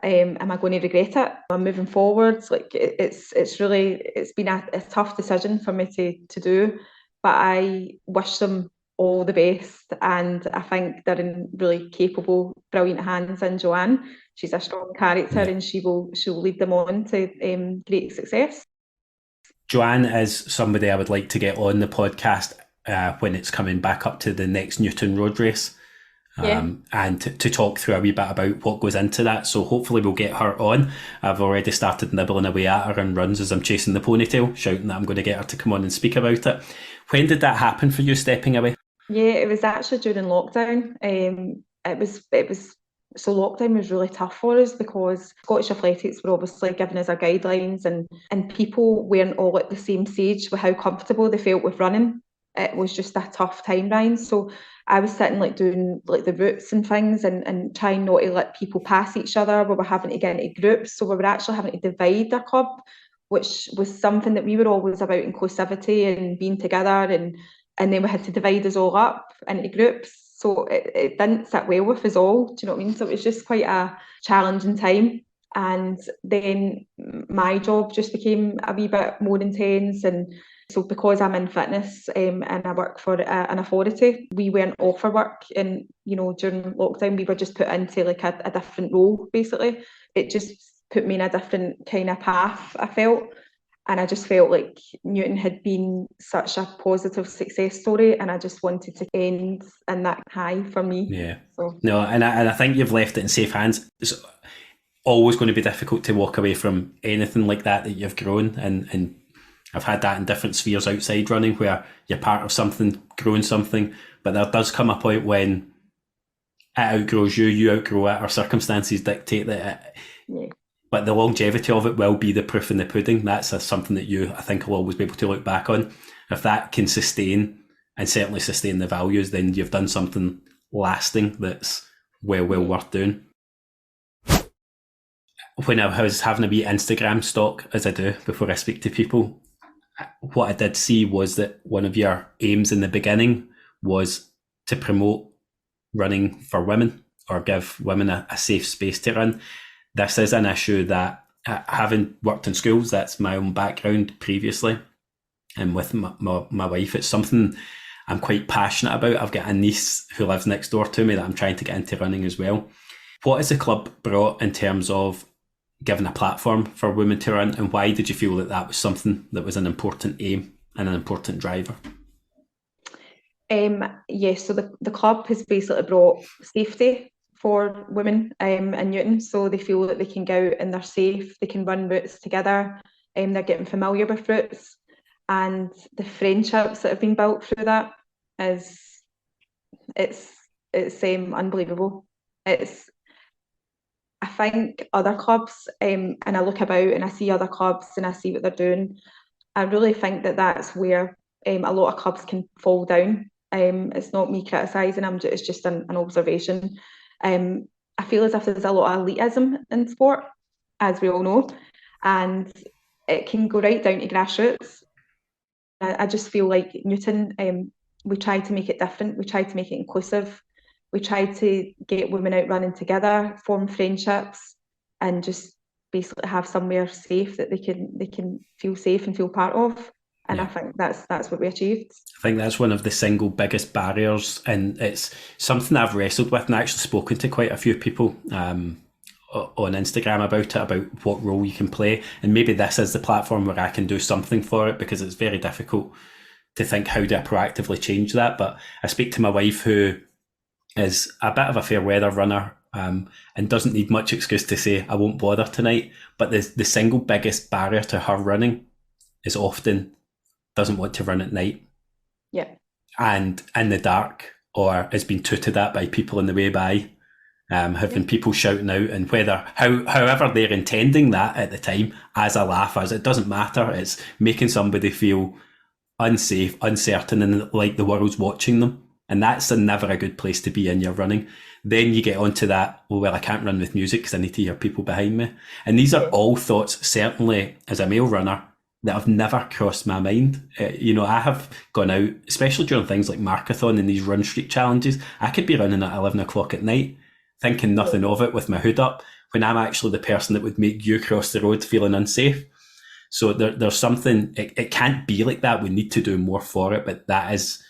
Speaker 2: Am I going to regret it? I'm moving forwards. Like it's been a tough decision for me to do, but I wish them all the best, and I think they're in really capable, brilliant hands. And Joanne, she's a strong character, and she'll lead them on to great success.
Speaker 1: Joanne is somebody I would like to get on the podcast when it's coming back up to the next Newton Road race. And to talk through a wee bit about what goes into that. So hopefully we'll get her on. I've already started nibbling away at her and runs as I'm chasing the ponytail, shouting that I'm going to get her to come on and speak about it. When did that happen for you, stepping away?
Speaker 2: Yeah, it was actually during lockdown. It was so lockdown was really tough for us because Scottish Athletics were obviously giving us our guidelines, and people weren't all at the same stage with how comfortable they felt with running. It was just a tough timeline. So I was sitting doing the routes and things and trying not to let people pass each other. We were having to get into groups. So we were actually having to divide our club, which was something that we were always about, inclusivity and being together. And then we had to divide us all up into groups. So it didn't sit well with us all. Do you know what I mean? So it was just quite a challenging time. And then my job just became a wee bit more intense. And so because I'm in fitness and I work for an authority, we weren't off for work. And, during lockdown, we were just put into a different role, basically. It just put me in a different kind of path, I felt. And I just felt like Newton had been such a positive success story, and I just wanted to end in that high for me.
Speaker 1: Yeah. So. No, and I think you've left it in safe hands. It's always going to be difficult to walk away from anything like that you've grown, and I've had that in different spheres outside running where you're part of something, growing something, but there does come a point when it outgrows you, you outgrow it, or circumstances dictate that it... But the longevity of it will be the proof in the pudding. That's something that I think, will always be able to look back on. If that can sustain, and certainly sustain the values, then you've done something lasting that's well worth doing. When I was having a wee Instagram stalk, as I do before I speak to people, what I did see was that one of your aims in the beginning was to promote running for women, or give women a safe space to run. This is an issue that, having worked in schools, that's my own background previously, and with my wife, it's something I'm quite passionate about. I've got a niece who lives next door to me that I'm trying to get into running as well. What has the club brought in terms of giving a platform for women to run, and why did you feel that was something that was an important aim and an important driver?
Speaker 2: Yes, so the club has basically brought safety for women in Newton, so they feel that they can go out and they're safe, they can run routes together, they're getting familiar with routes, and the friendships that have been built through that is it's unbelievable. It's I think other clubs, and I look about and I see other clubs and I see what they're doing. I really think that that's where a lot of clubs can fall down. It's not me criticising them, it's just an observation. I feel as if there's a lot of elitism in sport, as we all know, and it can go right down to grassroots. I just feel like Newton, we try to make it different, we try to make it inclusive, we try to get women out running together, form friendships, and just basically have somewhere safe that they can feel safe and feel part of. And I think that's what we achieved.
Speaker 1: I think that's one of the single biggest barriers, and it's something I've wrestled with and actually spoken to quite a few people on Instagram about it, about what role you can play. And maybe this is the platform where I can do something for it, because it's very difficult to think, how do I proactively change that? But I speak to my wife, who is a bit of a fair weather runner, and doesn't need much excuse to say, I won't bother tonight. But the single biggest barrier to her running is often doesn't want to run at night.
Speaker 2: Yeah.
Speaker 1: And in the dark, or has been tooted at by people on the way by, have been people shouting out, and however they're intending that at the time as a laugh, as it doesn't matter, it's making somebody feel unsafe, uncertain, and like the world's watching them. And that's never a good place to be in your running. Then you get onto that, well, I can't run with music because I need to hear people behind me. And these are all thoughts, certainly as a male runner, that have never crossed my mind. I have gone out, especially during things like marathon and these run streak challenges. I could be running at 11 o'clock at night, thinking nothing of it with my hood up, when I'm actually the person that would make you cross the road feeling unsafe. So there's something, it can't be like that. We need to do more for it. But that's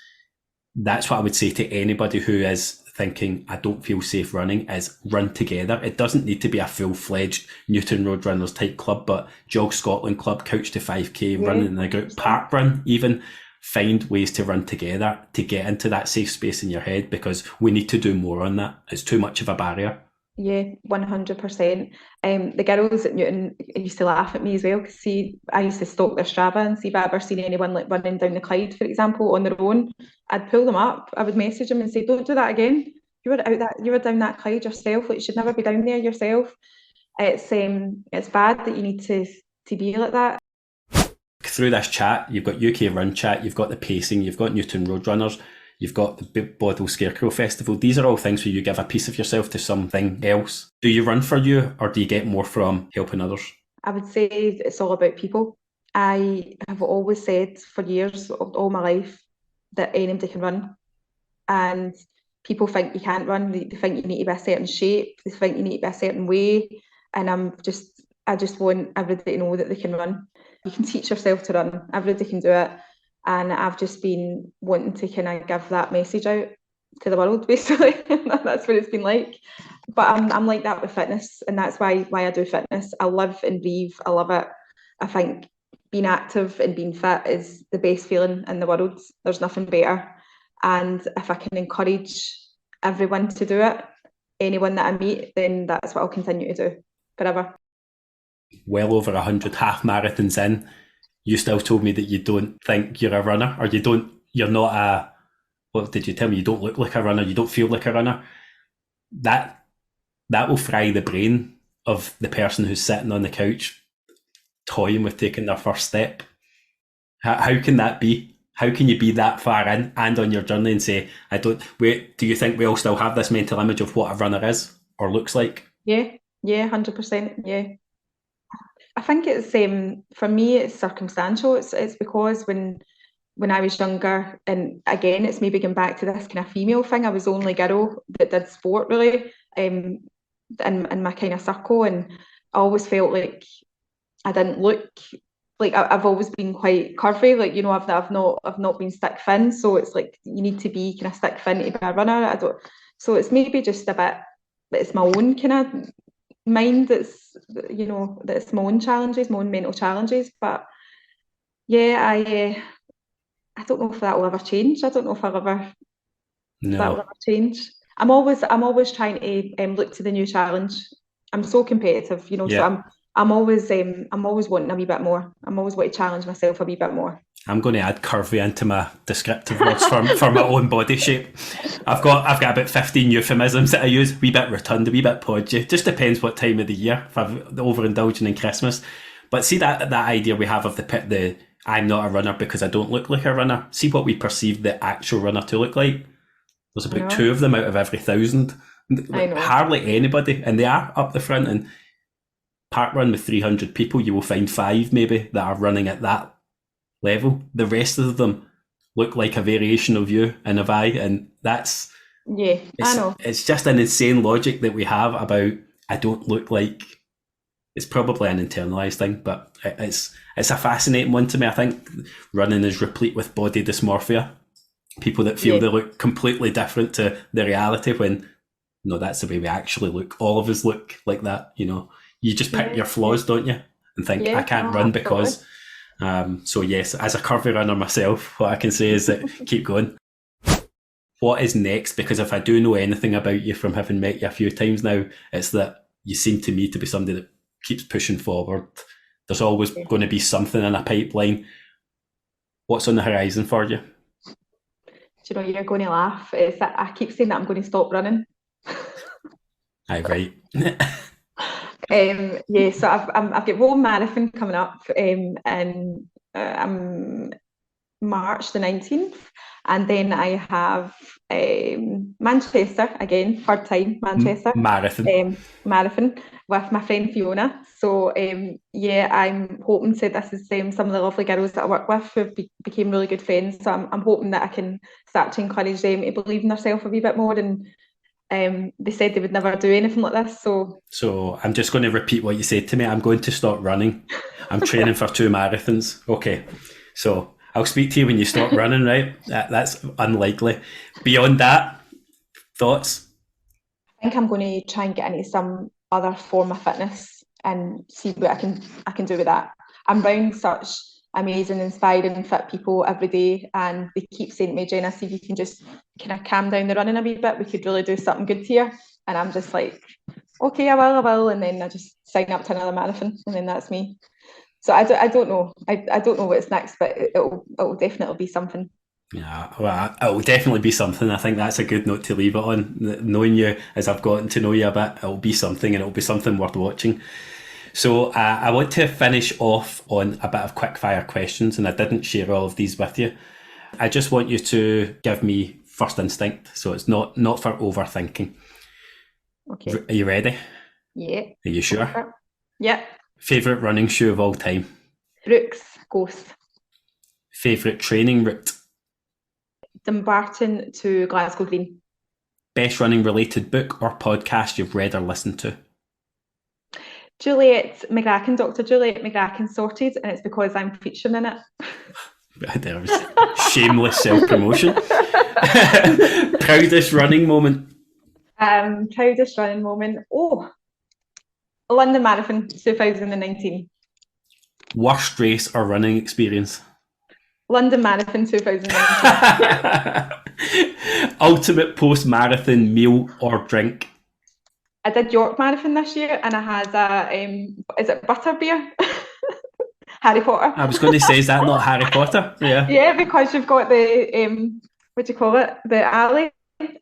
Speaker 1: what I would say to anybody who is thinking, I don't feel safe running, is run together. It doesn't need to be a full-fledged Newton Road Runners type club, but Jog Scotland Club, Couch to 5K, running in a group, park run even. Find ways to run together to get into that safe space in your head, because we need to do more on that. It's too much of a barrier.
Speaker 2: Yeah, 100%. The girls at Newton used to laugh at me as well, because I used to stalk their Strava and see if I ever seen anyone like running down the Clyde, for example, on their own. I'd pull them up, I would message them and say, don't do that again. You were down that Clyde yourself, like you should never be down there yourself. It's bad that you need to be like that.
Speaker 1: Through this chat, you've got UK Run Chat, you've got the pacing, you've got Newton Road Runners, you've got the Bothell Scarecrow Festival. These are all things where you give a piece of yourself to something else. Do you run for you, or do you get more from helping others?
Speaker 2: I would say it's all about people. I have always said for years, all my life, that anybody can run. And people think you can't run. They think you need to be a certain shape. They think you need to be a certain way. And I just want everybody to know that they can run. You can teach yourself to run. Everybody can do it. And I've just been wanting to kind of give that message out to the world, basically. That's what it's been like. But I'm like that with fitness, and that's why I do fitness. I live and breathe. I love it. I think being active and being fit is the best feeling in the world. There's nothing better. And if I can encourage everyone to do it, anyone that I meet, then that's what I'll continue to do forever.
Speaker 1: Well over 100 half marathons in, you still told me that you don't think you're a runner, or you're not a, what did you tell me? You don't look like a runner, you don't feel like a runner. That will fry the brain of the person who's sitting on the couch toying with taking their first step. How can that be? How can you be that far in and on your journey and say, do you think we all still have this mental image of what a runner is or looks like?
Speaker 2: Yeah, 100%. Yeah. I think it's for me it's circumstantial. It's because when I was younger, and again it's maybe going back to this kind of female thing, I was the only girl that did sport really, in my kind of circle, and I always felt like I didn't look like I've always been quite curvy, like I've not been stick thin, so it's like you need to be kind of stick thin to be a runner. So it's maybe just a bit, it's my own kind of mind that's my own challenges, my own mental challenges. But yeah, I I don't know if that will ever change. I don't know if that will
Speaker 1: No.
Speaker 2: ever change. I'm always trying to look to the new challenge. I'm so competitive, so
Speaker 1: Yeah.
Speaker 2: I'm always wanting a wee bit more. I'm always wanting to challenge myself a wee bit more.
Speaker 1: I'm going to add curvy into my descriptive words for my own body shape. I've got about 15 euphemisms that I use. Wee bit rotund, a wee bit podgy. Just depends what time of the year. If I'm overindulging in Christmas, but see that idea we have of the I'm not a runner because I don't look like a runner. See what we perceive the actual runner to look like. There's about 2 of them out of every 1,000.
Speaker 2: I know.
Speaker 1: Hardly anybody, and they are up the front. And park run with 300 people, you will find 5 maybe that are running at that level. The rest of them look like a variation of you and of I, and that's
Speaker 2: I know.
Speaker 1: It's just an insane logic that we have about I don't look like. It's probably an internalized thing, but it's a fascinating one to me. I think running is replete with body dysmorphia. People that feel they look completely different to the reality when no, that's the way we actually look. All of us look like that. You just pick your flaws, don't you? And think I can't run because. So yes, as a curvy runner myself, what I can say is that keep going. What is next? Because if I do know anything about you from having met you a few times now, it's that you seem to me to be somebody that keeps pushing forward. There's always going to be something in a pipeline. What's on the horizon for you?
Speaker 2: Do you know, you're going to laugh. It's that I keep saying that I'm going to stop running.
Speaker 1: Aye, right.
Speaker 2: So I've got Rome Marathon coming up in March the 19th, and then I have Manchester again, third time Manchester marathon with my friend Fiona. So I'm hoping to. This is some of the lovely girls that I work with who became really good friends. So I'm hoping that I can start to encourage them to believe in themselves a wee bit more. And they said they would never do anything like this. So
Speaker 1: I'm just going to repeat what you said to me. I'm going to stop running. I'm training for 2 marathons. Okay, so I'll speak to you when you stop running, right? That's unlikely. Beyond that, thoughts?
Speaker 2: I think I'm going to try and get into some other form of fitness and see what I can do with that. I'm around such amazing, inspiring, fit people every day, and they keep saying to me, Jenna, see if you can just kind of calm down the running a wee bit, we could really do something good here. And I'm just like, okay, I will, and then I just sign up to another marathon, and then that's me. So I don't know. I don't know what's next, but it'll definitely be something.
Speaker 1: Yeah, well, it'll definitely be something. I think that's a good note to leave it on. Knowing you as I've gotten to know you a bit, it'll be something, and it'll be something worth watching. So I want to finish off on a bit of quick fire questions, and I didn't share all of these with you. I just want you to give me first instinct, so it's not for overthinking.
Speaker 2: Okay.
Speaker 1: Are you ready?
Speaker 2: Yeah.
Speaker 1: Are you sure?
Speaker 2: Yeah.
Speaker 1: Favourite running shoe of all time?
Speaker 2: Brooks Ghost.
Speaker 1: Favourite training route?
Speaker 2: Dumbarton to Glasgow Green.
Speaker 1: Best running related book or podcast you've read or listened to?
Speaker 2: Juliet McCracken, Dr. Juliet McCracken Sorted, and it's because I'm featuring in it.
Speaker 1: There was shameless self-promotion. Proudest running moment?
Speaker 2: Proudest running moment? Oh, London Marathon 2019.
Speaker 1: Worst race or running experience?
Speaker 2: London Marathon 2019.
Speaker 1: Ultimate post-marathon meal or drink?
Speaker 2: I did York Marathon this year, and I had is it butterbeer? Harry Potter.
Speaker 1: I was going to say, is that not Harry Potter? Yeah.
Speaker 2: Yeah, because you've got the what do you call it? The alley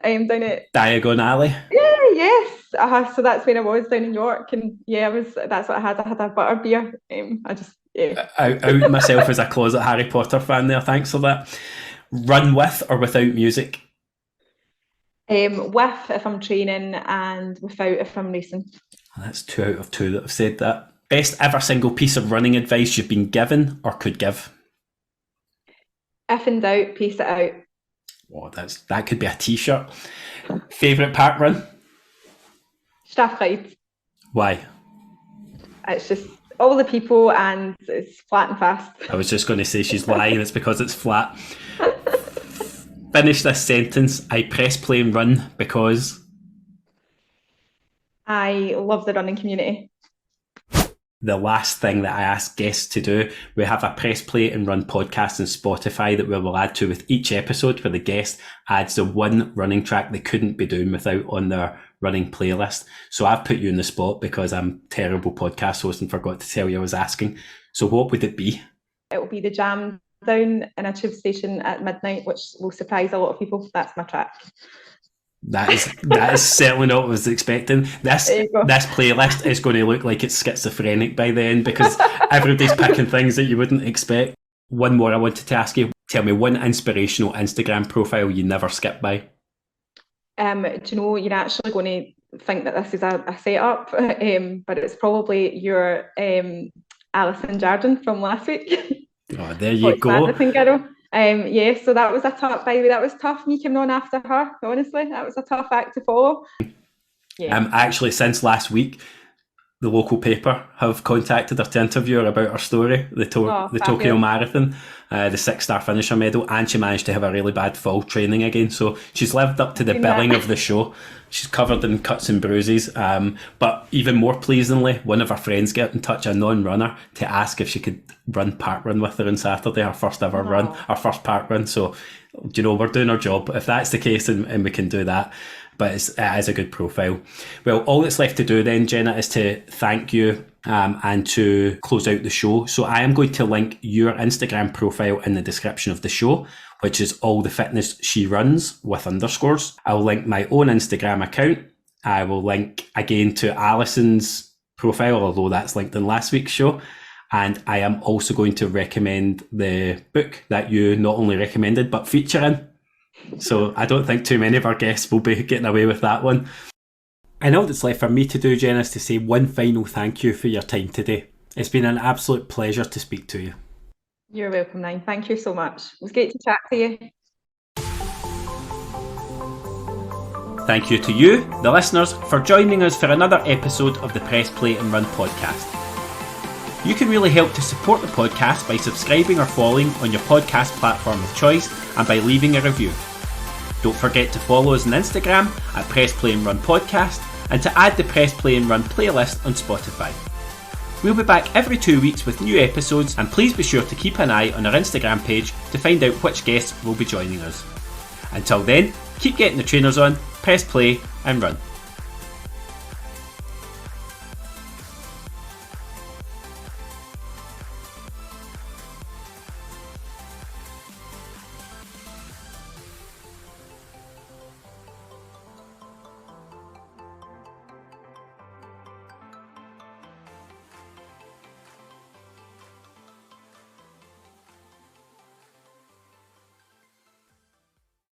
Speaker 2: down at
Speaker 1: Diagon Alley.
Speaker 2: Yeah, yes. So that's when I was down in York, and that's what I had. I had a butterbeer.
Speaker 1: Out myself as a closet Harry Potter fan there. Thanks for that. Run with or without music?
Speaker 2: With if I'm training, and without if I'm racing.
Speaker 1: That's 2 out of 2 that have said that. Best ever single piece of running advice you've been given or could give?
Speaker 2: If in doubt, pace it out.
Speaker 1: Oh, that could be a t-shirt. Favourite park run?
Speaker 2: Strathclyde.
Speaker 1: Why?
Speaker 2: It's just all the people, and it's flat and fast.
Speaker 1: I was just going to say she's lying. It's because it's flat. Finish this sentence. I press play and run because
Speaker 2: I love the running community.
Speaker 1: the last thing that I ask guests to do. We have a Press Play and Run podcast on Spotify that we will add to with each episode, where the guest adds the one running track they couldn't be doing without on their running playlist. So I've put you in the spot because I'm terrible podcast host and forgot to tell you I was asking. So what would it be?
Speaker 2: It will be the Jam Down in a tube station at midnight, which will surprise a lot of people. That's my track.
Speaker 1: That is certainly not what I was expecting. This playlist is going to look like it's schizophrenic by then, because everybody's picking things that you wouldn't expect. One more I wanted to ask you. Tell me one inspirational Instagram profile you never skip by.
Speaker 2: Do you know, you're actually going to think that this is a setup, but it's probably your Alison Jardine from last week.
Speaker 1: Oh, there you go.
Speaker 2: Yeah, so that was a tough, by the way, that was tough, me coming on after her, honestly. That was a tough act to follow. Yeah.
Speaker 1: Actually, since last week, the local paper have contacted her to interview her about her story, the Tokyo Marathon, the 6-star finisher medal, and she managed to have a really bad fall training again. So she's lived up to the billing of the show. She's covered in cuts and bruises. But even more pleasingly, one of her friends got in touch, a non-runner, to ask if she could run parkrun with her on Saturday, her first ever run, her first parkrun. So, you know, we're doing our job. If that's the case, and we can do that. But it is a good profile. Well, all that's left to do then, Jenna, is to thank you and to close out the show. So I am going to link your Instagram profile in the description of the show, which is All the Fitness She Runs with underscores. I'll link my own Instagram account. I will link again to Alison's profile, although that's linked in last week's show. And I am also going to recommend the book that you not only recommended, but feature in. So I don't think too many of our guests will be getting away with that one. And all that's left for me to do, Jen, is to say one final thank you for your time today. It's been an absolute pleasure to speak to you.
Speaker 2: You're welcome, Nine. Thank you so much. It was great to chat to you.
Speaker 1: Thank you to you, the listeners, for joining us for another episode of the Press Play and Run podcast. You can really help to support the podcast by subscribing or following on your podcast platform of choice and by leaving a review. Don't forget to follow us on Instagram at Press Play and Run Podcast and to add the Press Play and Run playlist on Spotify. We'll be back every 2 weeks with new episodes, and please be sure to keep an eye on our Instagram page to find out which guests will be joining us. Until then, keep getting the trainers on, press play and run.